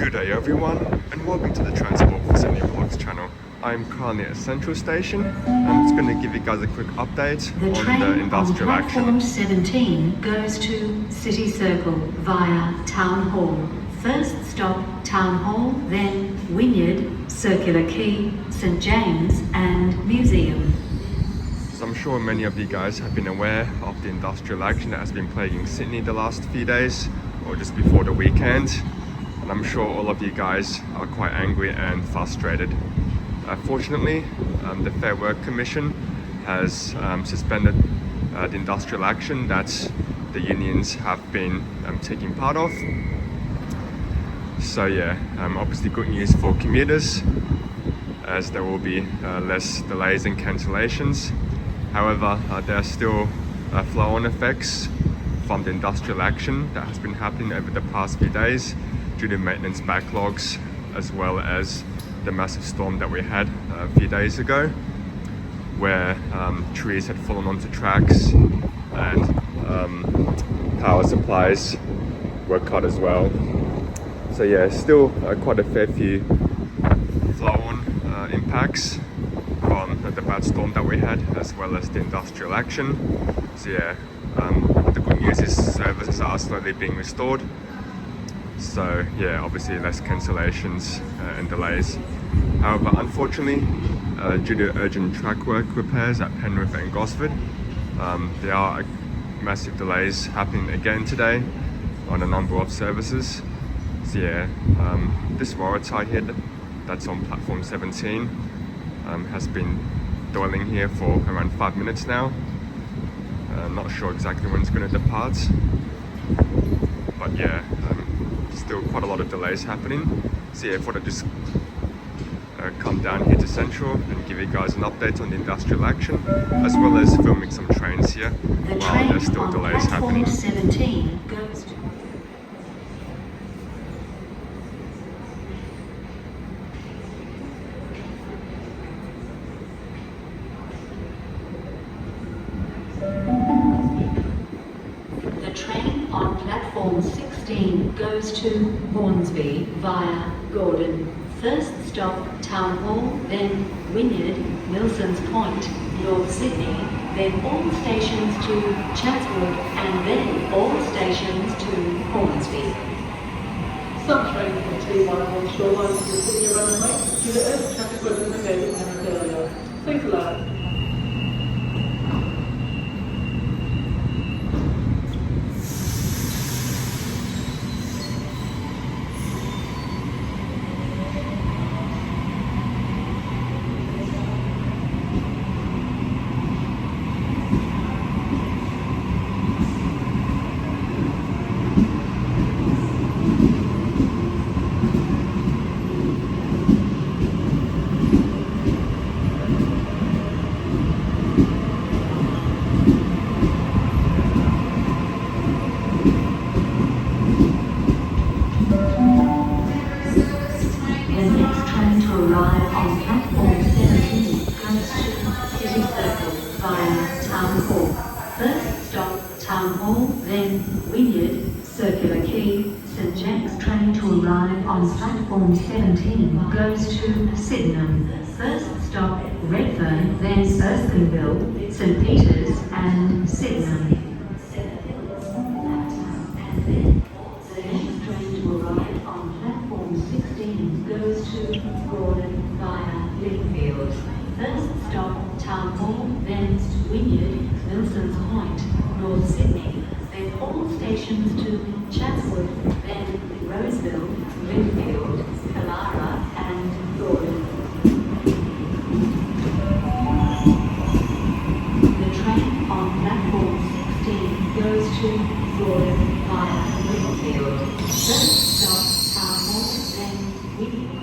Good day everyone, and welcome to the Transport for Sydney Vlogs channel. I'm currently at Central Station. I'm just going to give you guys a quick update on the industrial action. Platform 17 goes to City Circle via Town Hall. First stop Town Hall, then Wynyard, Circular Quay, St James and Museum. So I'm sure many of you guys have been aware of the industrial action that has been plaguing Sydney the last few days, or just before the weekend. And I'm sure all of you guys are quite angry and frustrated. Fortunately, the Fair Work Commission has suspended the industrial action that the unions have been taking part of. So yeah, obviously good news for commuters, as there will be less delays and cancellations. However, there are still flow-on effects from the industrial action that has been happening over the past few days due to maintenance backlogs, as well as the massive storm that we had a few days ago, where trees had fallen onto tracks and power supplies were cut as well. So yeah, still quite a fair few flow-on impacts from the bad storm that we had, as well as the industrial action. So yeah, the good news is services are slowly being restored. So yeah, obviously less cancellations and delays. However, unfortunately, due to urgent track work repairs at Penrith and Gosford, there are massive delays happening again today on a number of services. So yeah, this Waratah here that's on platform 17 has been dwelling here for around 5 minutes now. Not sure exactly when it's going to depart, but yeah, still quite a lot of delays happening. So yeah, I thought I'd just come down here to Central and give you guys an update on the industrial action, as well as filming some trains here while there's still delays happening. 17 goes to on platform 16 goes to Hornsby via Gordon. First stop Town Hall, then Wynyard, Wilson's Point, North Sydney, then all stations to Chatswood, and then all stations to Hornsby. Some trains from T1 on shoreline to the Sydney runway due to urgent traffic work in the David Hammond area. Thanks a lot. on platform 17 goes to City Circle via Town Hall. First stop Town Hall, then Wynyard, Circular Quay, St James. Train to arrive on platform 17 goes to Sydenham. First stop Redfern, then Erskineville, St Peters and Sydenham. Goes to Gordon via Linfield. First stop Town Hall, then Wynyard, Wilson's Point, North Sydney, then all stations to Chatswood, then Roseville, Linfield, Killara and Gordon. The train on platform 16 goes to Gordon via Linfield. First stop Town Hall, then Wynyard.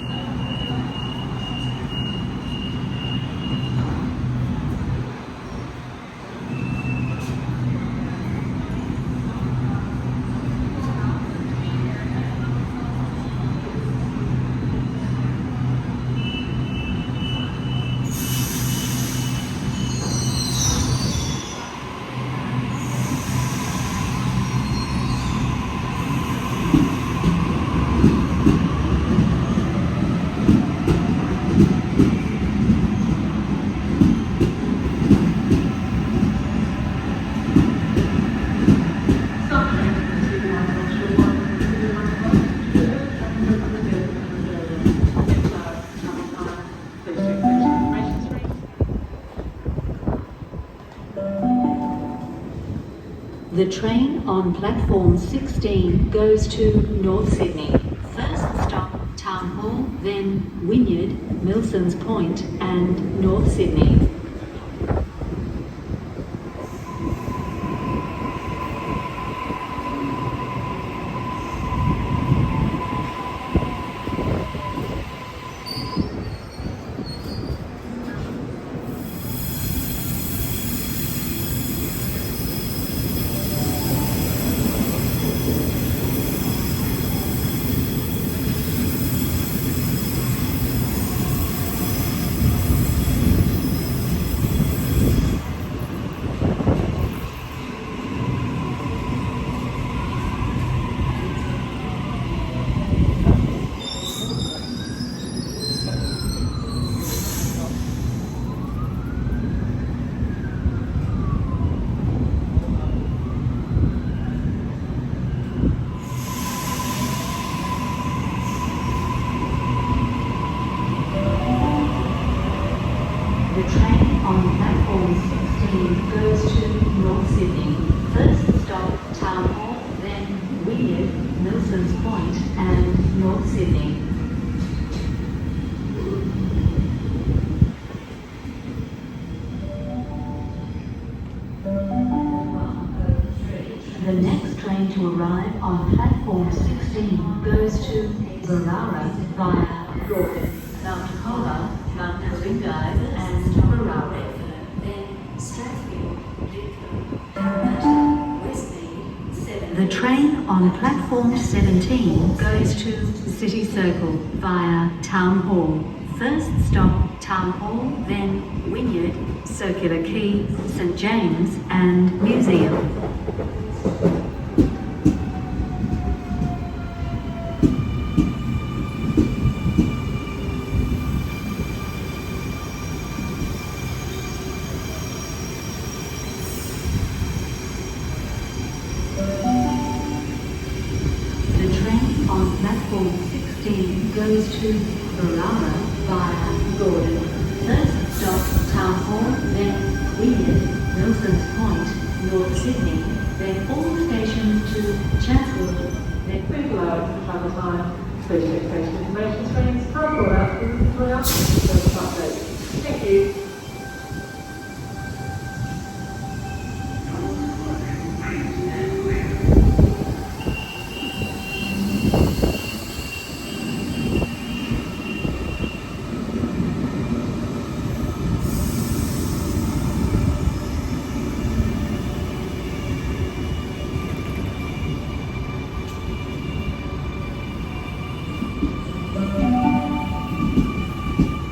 The train on platform 16 goes to North Sydney. First stop, Town Hall, then Wynyard, Milsons Point and North Sydney. The train on platform 16 goes to North Sydney. First stop, Town Hall, then Wynyard, Milsons Point and North Sydney. The next train to arrive on platform 16 goes to Barara via Gordon, Mount Colah, Mount Karingai and Barara. Then Strathfield, Lidcombe, Parramatta, Westmead, 7. The train on platform 17 goes to City Circle via Town Hall. First stop, Town Hall, then Wynyard, Circular Quay, St James and Museum. On platform 16 goes to Barara via Gordon. First stop, Town Hall, then Wynyard, Milsons Point, North Sydney, then all stations to Chatswood, then Please allow us to travel time. Please take station information screens. How call out is the way up to the update. Thank you.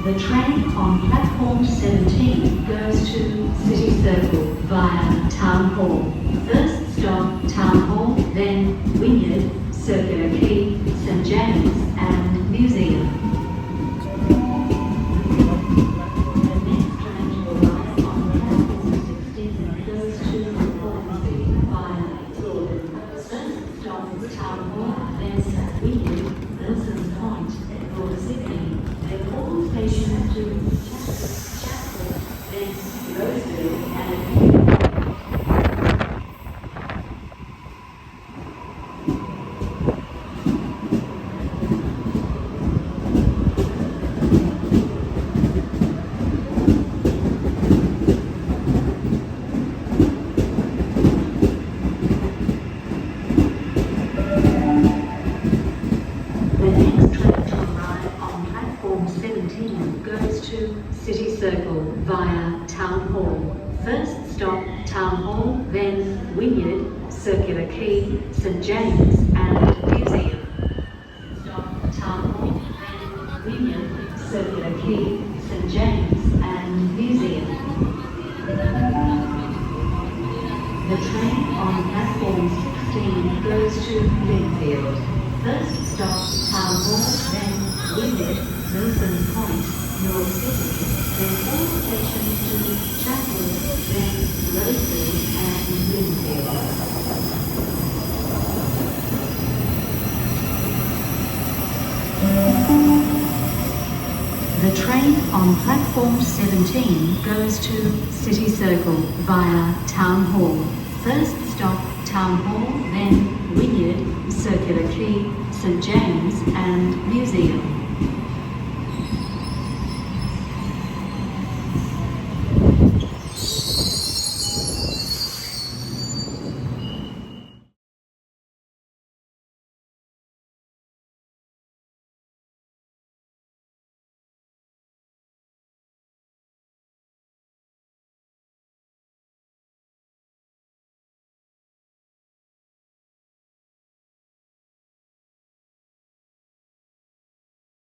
The train on platform 17 goes to City Circle via Town Hall. First stop, Town Hall, then Wynyard, Circular Quay, St James and Museum. The next train to arrive on platform 16 goes to Hornsby via Gordon. First stop, Town Hall, then Wynyard, Milsons Point, North Sydney. Then all stations to Chatswood, then Roseville and goes to City Circle via Town Hall. First stop, Town Hall, then Wynyard, Circular Quay, St James and Museum. Stop, Town Hall, then Wynyard, Circular Quay, St James and Museum. The train on platform 16 goes to Linfield. First stop, Town Hall, then Wynyard, Milsons Point, North Sydney, then all stations to Chatswood, then Roseville and Linfield. The train on platform 17 goes to City Circle via Town Hall. First stop, Town Hall, then Wynyard, Circular Quay, St James and Museum.